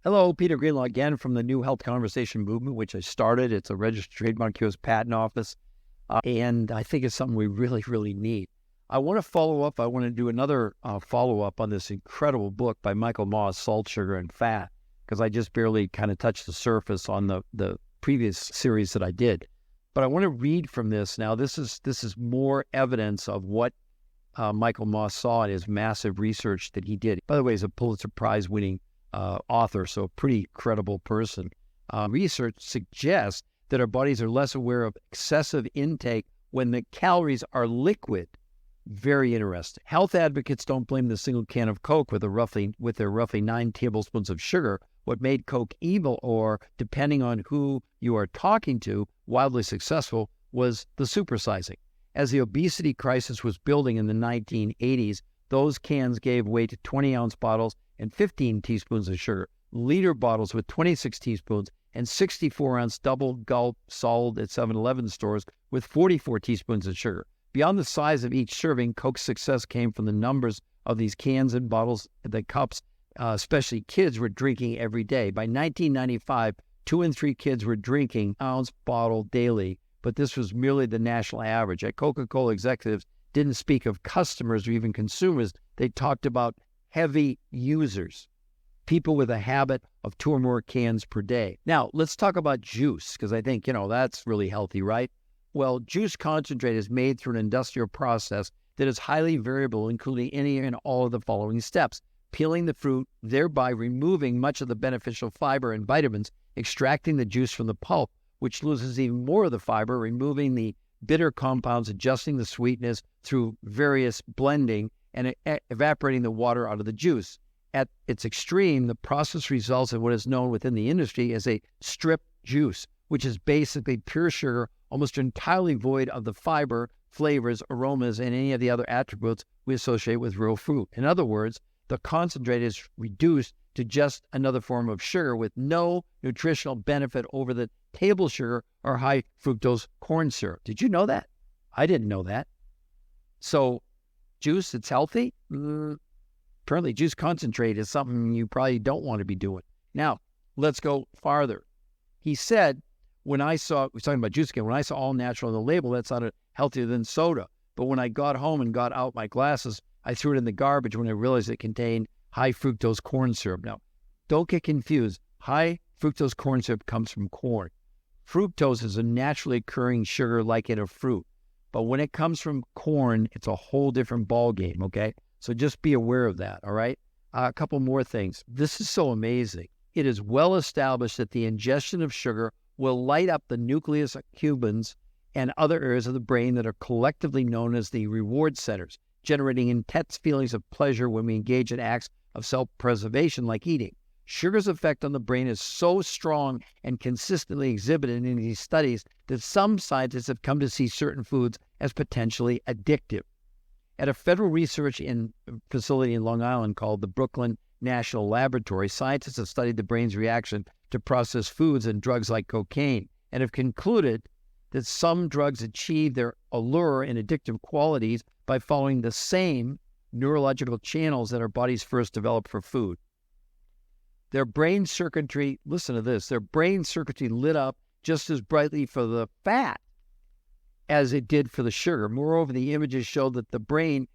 Hello, Peter Greenlaw again from the New Health Conversation Movement, which I started. It's a registered trademark U.S. Patent Office, and I think it's something we really, really need. I want to follow up. I want to do another follow-up on this incredible book by Michael Moss, Salt, Sugar, and Fat, because I just barely kind of touched the surface on the previous series that I did. But I want to read from this now. This is more evidence of what Michael Moss saw in his massive research that he did. By the way, he's a Pulitzer Prize-winning author, so a pretty credible person. Research suggests that our bodies are less aware of excessive intake when the calories are liquid. Very interesting. Health advocates don't blame the single can of Coke with their roughly 9 tablespoons of sugar. What made Coke evil, or depending on who you are talking to, wildly successful, was the supersizing. As the obesity crisis was building in the 1980s, those cans gave way to 20-ounce bottles and 15 teaspoons of sugar, liter bottles with 26 teaspoons, and 64-ounce double gulp sold at 7-Eleven stores with 44 teaspoons of sugar. Beyond the size of each serving, Coke's success came from the numbers of these cans and bottles, the cups, especially kids were drinking every day. By 1995, 2 in 3 kids were drinking ounce bottle daily, but this was merely the national average. At Coca-Cola, executives didn't speak of customers or even consumers. They talked about heavy users, people with a habit of 2 or more cans per day. Now, let's talk about juice, because I think, that's really healthy, right? Well, juice concentrate is made through an industrial process that is highly variable, including any and all of the following steps: peeling the fruit, thereby removing much of the beneficial fiber and vitamins, extracting the juice from the pulp, which loses even more of the fiber, removing the bitter compounds, adjusting the sweetness through various blending, and evaporating the water out of the juice. At its extreme, the process results in what is known within the industry as a strip juice, which is basically pure sugar, almost entirely void of the fiber, flavors, aromas, and any of the other attributes we associate with real fruit. In other words, the concentrate is reduced to just another form of sugar with no nutritional benefit over the table sugar or high fructose corn syrup. Did you know that? I didn't know that. So juice, it's healthy? Apparently juice concentrate is something you probably don't want to be doing. Now, let's go farther. He said, we're talking about juice again, when I saw all natural on the label, that sounded healthier than soda. But when I got home and got out my glasses, I threw it in the garbage when I realized it contained high fructose corn syrup. Now, don't get confused. High fructose corn syrup comes from corn. Fructose is a naturally occurring sugar like in a fruit. But when it comes from corn, it's a whole different ballgame, okay? So just be aware of that, all right? A couple more things. This is so amazing. It is well established that the ingestion of sugar will light up the nucleus accumbens and other areas of the brain that are collectively known as the reward centers, generating intense feelings of pleasure when we engage in acts of self-preservation like eating. Sugar's effect on the brain is so strong and consistently exhibited in these studies that some scientists have come to see certain foods as potentially addictive. At a federal research facility in Long Island called the Brooklyn National Laboratory, scientists have studied the brain's reaction to processed foods and drugs like cocaine, and have concluded that some drugs achieve their allure and addictive qualities by following the same neurological channels that our bodies first developed for food. Their brain circuitry, listen to this, their brain circuitry lit up just as brightly for the fat as it did for the sugar. Moreover, the images showed that the brain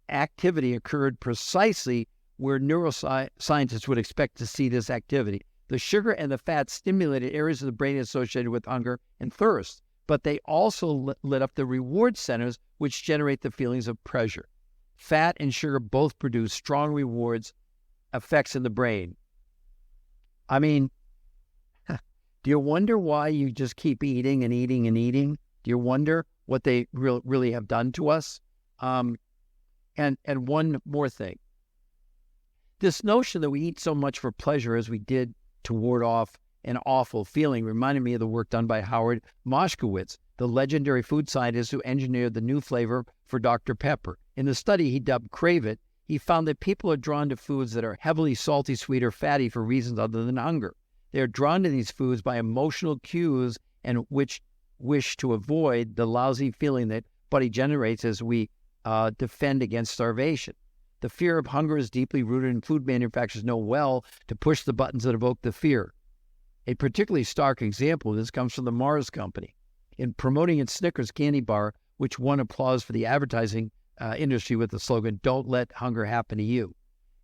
activity occurred precisely where neuroscientists would expect to see this activity. The sugar and the fat stimulated areas of the brain associated with hunger and thirst, but they also lit up the reward centers, which generate the feelings of pleasure. Fat and sugar both produce strong rewards effects in the brain. I mean, do you wonder why you just keep eating and eating and eating? Do you wonder what they really have done to us? And one more thing. This notion that we eat so much for pleasure as we did to ward off an awful feeling reminded me of the work done by Howard Moshkowitz, the legendary food scientist who engineered the new flavor for Dr. Pepper. In the study he dubbed Crave It, he found that people are drawn to foods that are heavily salty, sweet, or fatty for reasons other than hunger. They are drawn to these foods by emotional cues and which wish to avoid the lousy feeling that body generates as we defend against starvation. The fear of hunger is deeply rooted, and food manufacturers know well to push the buttons that evoke the fear. A particularly stark example of this comes from the Mars Company. In promoting its Snickers candy bar, which won applause for the advertising industry with the slogan, "Don't let hunger happen to you."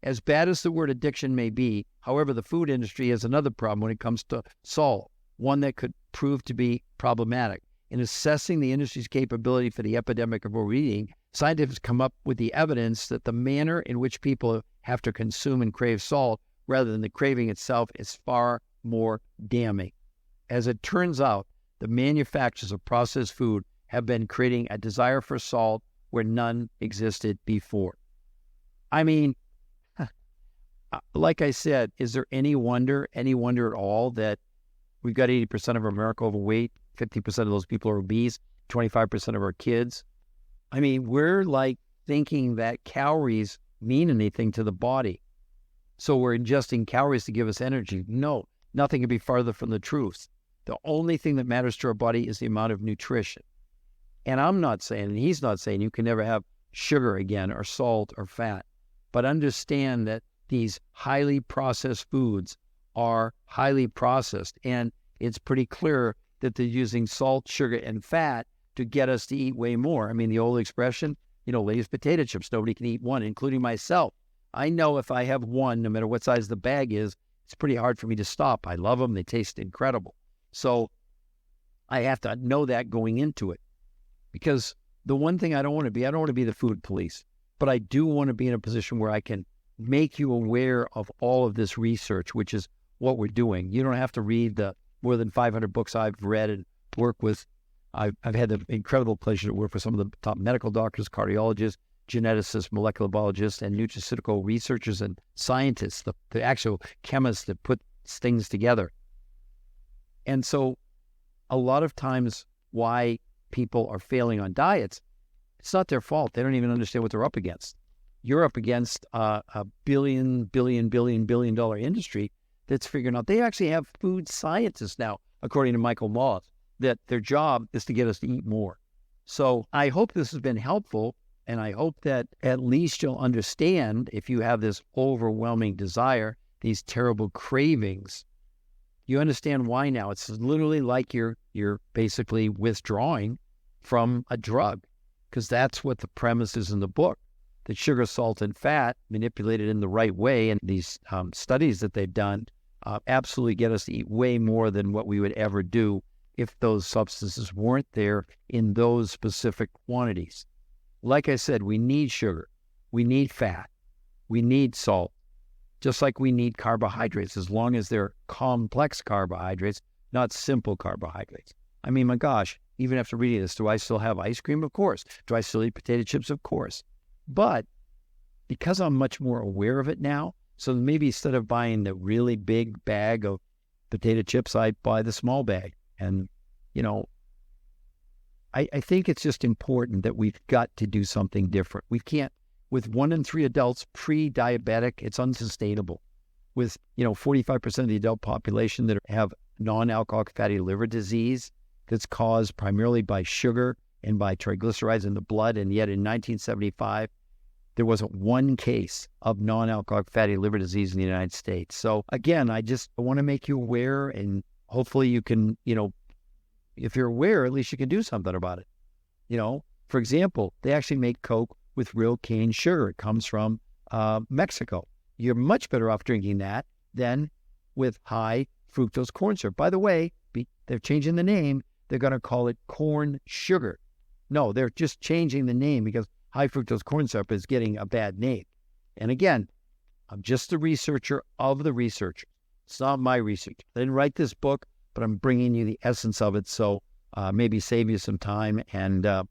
As bad as the word addiction may be, however, the food industry has another problem when it comes to salt, one that could prove to be problematic. In assessing the industry's capability for the epidemic of overeating, scientists come up with the evidence that the manner in which people have to consume and crave salt, rather than the craving itself, is far more damning. As it turns out, the manufacturers of processed food have been creating a desire for salt where none existed before. I mean, like I said, is there any wonder at all that we've got 80% of America overweight, 50% of those people are obese, 25% of our kids? I mean, we're like thinking that calories mean anything to the body. So we're ingesting calories to give us energy. No, nothing could be farther from the truth. The only thing that matters to our body is the amount of nutrition. And I'm not saying, and he's not saying, you can never have sugar again or salt or fat. But understand that these highly processed foods are highly processed. And it's pretty clear that they're using salt, sugar, and fat to get us to eat way more. I mean, the old expression, Lay's potato chips, nobody can eat one, including myself. I know if I have one, no matter what size the bag is, it's pretty hard for me to stop. I love them. They taste incredible. So I have to know that going into it. Because the one thing I don't want to be the food police, but I do want to be in a position where I can make you aware of all of this research, which is what we're doing. You don't have to read the more than 500 books I've read and work with. I've had the incredible pleasure to work with some of the top medical doctors, cardiologists, geneticists, molecular biologists, and nutraceutical researchers and scientists, the actual chemists that put things together. And so a lot of times why people are failing on diets, it's not their fault. They don't even understand what they're up against. You're up against a billion dollar industry that's figuring out. They actually have food scientists now, according to Michael Moss, that their job is to get us to eat more. So I hope this has been helpful, and I hope that at least you'll understand, if you have this overwhelming desire, these terrible cravings, you understand why now. It's literally like you're basically withdrawing from a drug, because that's what the premise is in the book, that sugar, salt, and fat manipulated in the right way, and these studies that they've done absolutely get us to eat way more than what we would ever do if those substances weren't there in those specific quantities. Like I said, we need sugar, we need fat, we need salt, just like we need carbohydrates, as long as they're complex carbohydrates, not simple carbohydrates. I mean, my gosh, even after reading this, do I still have ice cream? Of course. Do I still eat potato chips? Of course. But because I'm much more aware of it now, so maybe instead of buying the really big bag of potato chips, I buy the small bag. And, I think it's just important that we've got to do something different. We can't, with 1 in 3 adults pre-diabetic, it's unsustainable. With, 45% of the adult population that have non-alcoholic fatty liver disease that's caused primarily by sugar and by triglycerides in the blood. And yet in 1975, there wasn't one case of non-alcoholic fatty liver disease in the United States. So again, I want to make you aware, and hopefully you can, if you're aware, at least you can do something about it. For example, they actually make Coke with real cane sugar. It comes from Mexico. You're much better off drinking that than with high fructose corn syrup. By the way, they're changing the name. They're going to call it corn sugar. No, they're just changing the name because high fructose corn syrup is getting a bad name. And again, I'm just the researcher of the researcher. It's not my research. I didn't write this book, but I'm bringing you the essence of it. So maybe save you some time. And I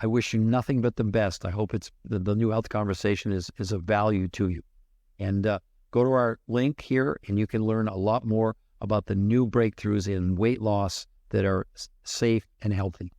wish you nothing but the best. I hope it's the New Health Conversation is of value to you. And go to our link here, and you can learn a lot more about the new breakthroughs in weight loss that are safe and healthy.